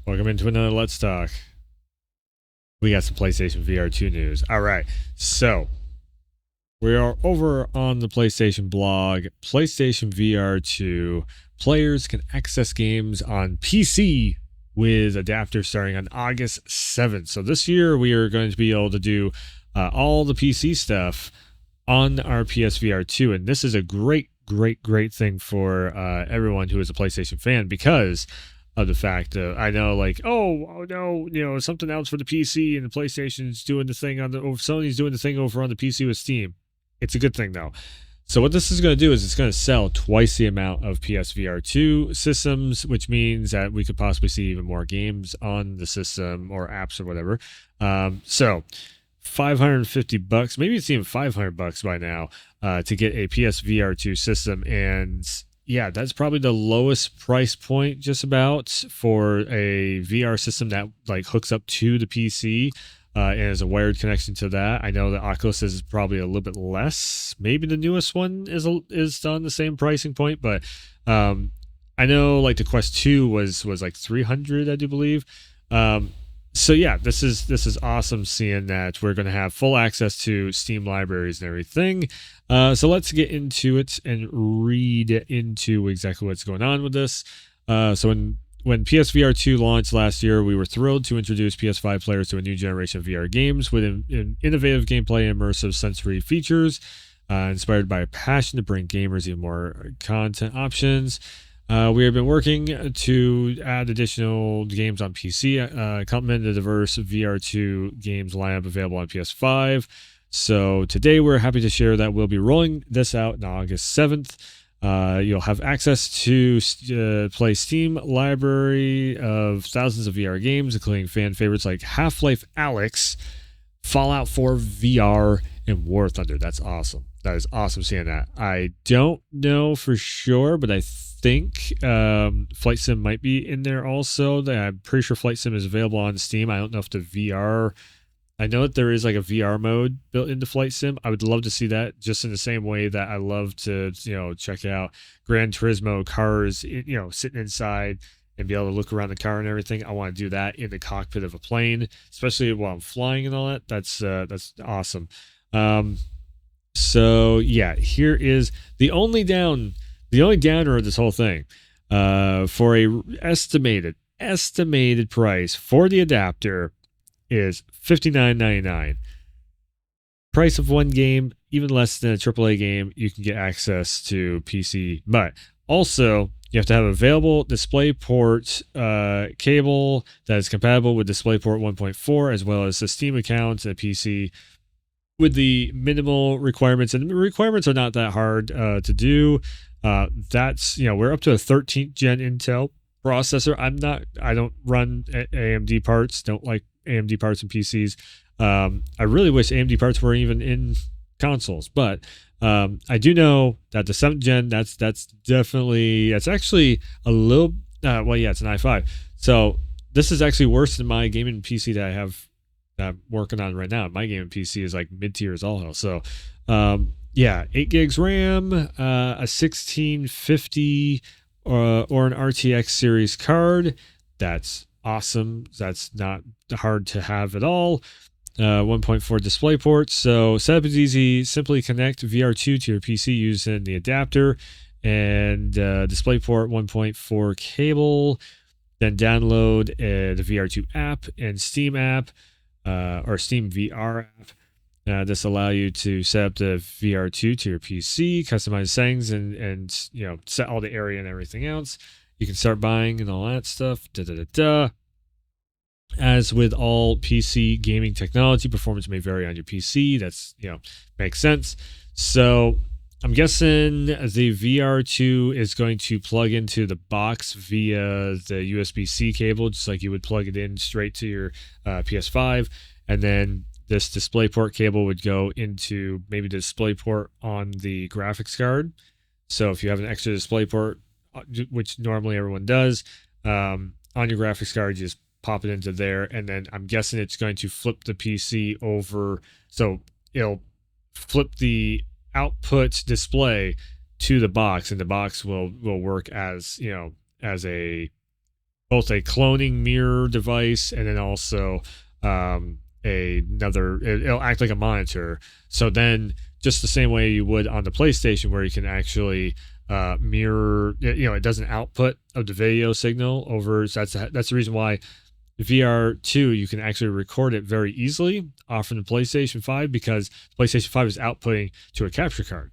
Welcome into another Let's Talk. We got some PlayStation VR2 news. All right, so we are over on the PlayStation blog. PlayStation VR2 players can access games on PC with adapters starting on August 7th. So this year we are going to be able to do all the PC stuff on our PSVR2, and this is a great thing for everyone who is a PlayStation fan because of the fact I know, like, oh no, something else for the PC and the PlayStation's doing the thing Sony's doing the thing over on the PC with Steam. It's a good thing though. So what this is going to do is it's going to sell twice the amount of PSVR2 systems, which means that we could possibly see even more games on the system or apps or whatever. So $550, maybe it's even $500 by now, to get a PSVR2 system. And yeah, that's probably the lowest price point just about for a VR system that like hooks up to the PC and is a wired connection to that. I know the Oculus is probably a little bit less. Maybe the newest one is on the same pricing point, but I know like the Quest 2 was like 300, I do believe. So yeah, this is awesome seeing that we're going to have full access to Steam libraries and everything. So let's get into it and read into exactly what's going on with this. So when PSVR 2 launched last year, we were thrilled to introduce PS5 players to a new generation of VR games with innovative gameplay and immersive sensory features, inspired by a passion to bring gamers even more content options. We have been working to add additional games on PC, complement the diverse VR2 games lineup available on PS5. So today we're happy to share that we'll be rolling this out on August 7th. You'll have access to play Steam library of thousands of VR games, including fan favorites like Half-Life Alyx, Fallout 4 VR, and War Thunder. That's awesome. That is awesome seeing that. I don't know for sure, but I think Flight Sim might be in there also. I'm pretty sure Flight Sim is available on Steam. I don't know if the VR... I know that there is like a VR mode built into Flight Sim. I would love to see that, just in the same way that I love to, check out Gran Turismo cars, sitting inside and be able to look around the car and everything. I want to do that in the cockpit of a plane, especially while I'm flying and all that. That's awesome. So yeah, here is the only downer of this whole thing. For a estimated price for the adapter is $59.99. Price of one game, even less than a AAA game, you can get access to PC. But also, you have to have available DisplayPort cable that is compatible with DisplayPort 1.4, as well as a Steam account and a PC with the minimal requirements. And the requirements are not that hard to do. We're up to a 13th gen Intel processor. I don't run AMD parts, don't like AMD parts in PCs. I really wish AMD parts were even in consoles, but I do know that the 7th gen, that's actually a little, it's an i5. So this is actually worse than my gaming PC that I have that I'm working on right now. My gaming PC is like mid-tier as all hell. So 8 gigs RAM, a 1650 or an RTX series card. That's awesome. That's not hard to have at all. 1.4 display ports. So setup is easy. Simply connect VR2 to your PC using the adapter and DisplayPort 1.4 cable. Then download the VR2 app and Steam app or Steam VR app. This allow you to set up the VR2 to your PC, customize settings, and set all the area and everything else. You can start buying and all that stuff. As with all PC gaming technology, performance may vary on your PC. That's, makes sense. So I'm guessing the VR2 is going to plug into the box via the USB-C cable, just like you would plug it in straight to your PS5. And then this DisplayPort cable would go into maybe the DisplayPort on the graphics card. So if you have an extra DisplayPort, which normally everyone does, on your graphics card, you just pop it into there, and then I'm guessing it's going to flip the PC over, so it'll flip the output display to the box, and the box will work as as a both a cloning mirror device and then also another. It'll act like a monitor. So then, just the same way you would on the PlayStation, where you can actually mirror. It does an output of the video signal over. So that's the reason why VR2 you can actually record it very easily off from the PlayStation 5, because PlayStation 5 is outputting to a capture card.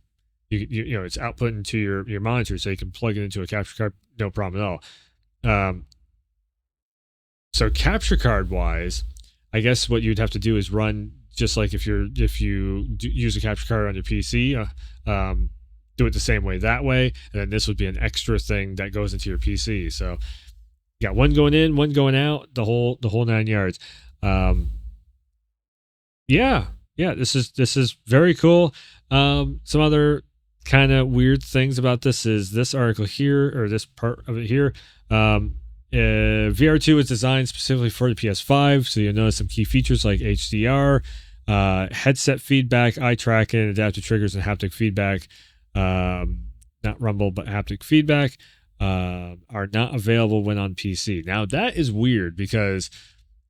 It's outputting to your monitor, so you can plug it into a capture card, no problem at all. So capture card wise, I guess what you'd have to do is run just like if you use a capture card on your PC, do it the same way that way, and then this would be an extra thing that goes into your PC. So you got one going in, one going out, the whole 9 yards. Yeah, this is very cool. Some other kind of weird things about this is this article here, or this part of it here. VR2 is designed specifically for the PS5, so you'll notice some key features like HDR, headset feedback, eye tracking, adaptive triggers, and haptic feedback. Not rumble, but haptic feedback are not available when on PC. Now that is weird, because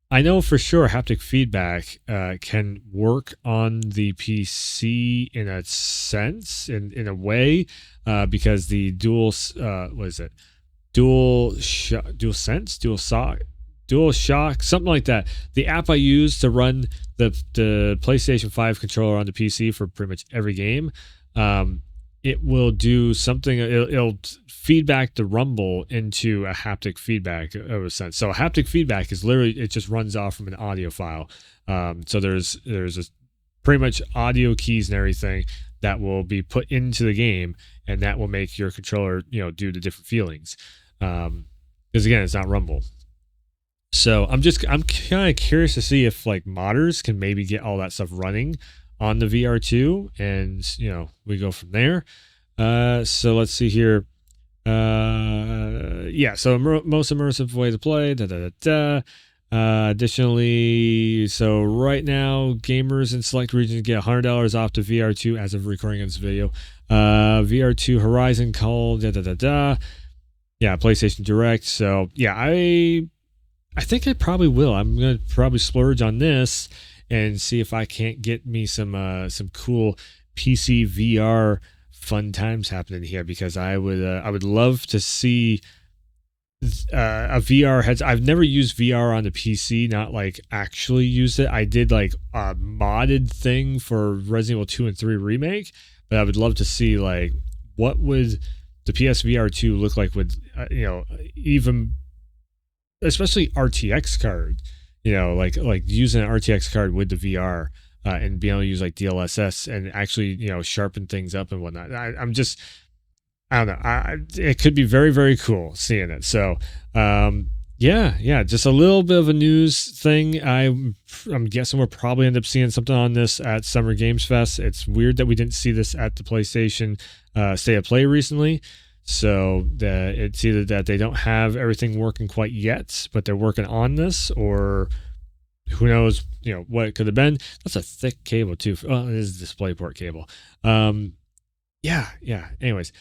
I know for sure haptic feedback can work on the PC in a sense, in a way, because the dual shock, something like that. The app I use to run the PlayStation 5 controller on the PC for pretty much every game, it will do something. It'll feedback the rumble into a haptic feedback of a sense. So haptic feedback is literally, it just runs off from an audio file. So there's pretty much audio keys and everything that will be put into the game, and that will make your controller, do the different feelings. Because again, it's not rumble. So I'm kind of curious to see if like modders can maybe get all that stuff running on the VR2, and we go from there. So let's see here. So most immersive way to play. Additionally, so right now, gamers in select regions get $100 off the VR2 as of recording of this video. VR2 Horizon called Yeah, PlayStation Direct. So yeah, I think I probably will. I'm gonna probably splurge on this and see if I can't get me some cool PC VR fun times happening here, because I would love to see a VR headset. I've never used VR on the PC, not like actually used it. I did like a modded thing for Resident Evil 2 and 3 remake, but I would love to see like what would the PSVR 2 look like with even especially RTX card, like using an RTX card with the VR, and being able to use like DLSS and actually sharpen things up and whatnot. I don't know. It could be very, very cool seeing it. So, just a little bit of a news thing. I'm guessing we'll probably end up seeing something on this at Summer Games Fest. It's weird that we didn't see this at the PlayStation State of Play recently. So it's either that they don't have everything working quite yet, but they're working on this, or who knows, what it could have been. That's a thick cable too. It is a DisplayPort cable. Anyways.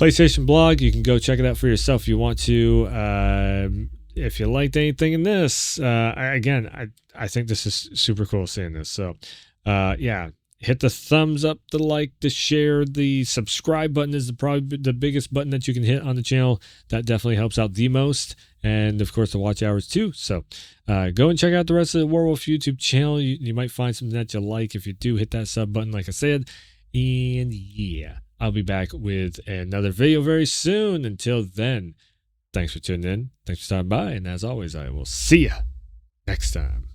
PlayStation blog, you can go check it out for yourself if you want to. If you liked anything in this, I think this is super cool seeing this. So, hit the thumbs up, the like, the share, the subscribe button is probably the biggest button that you can hit on the channel. That definitely helps out the most. And of course, the watch hours too. So, go and check out the rest of the Werewolf YouTube channel. You might find something that you like. If you do, hit that sub button, like I said. And yeah, I'll be back with another video very soon. Until then, thanks for tuning in. Thanks for stopping by. And as always, I will see you next time.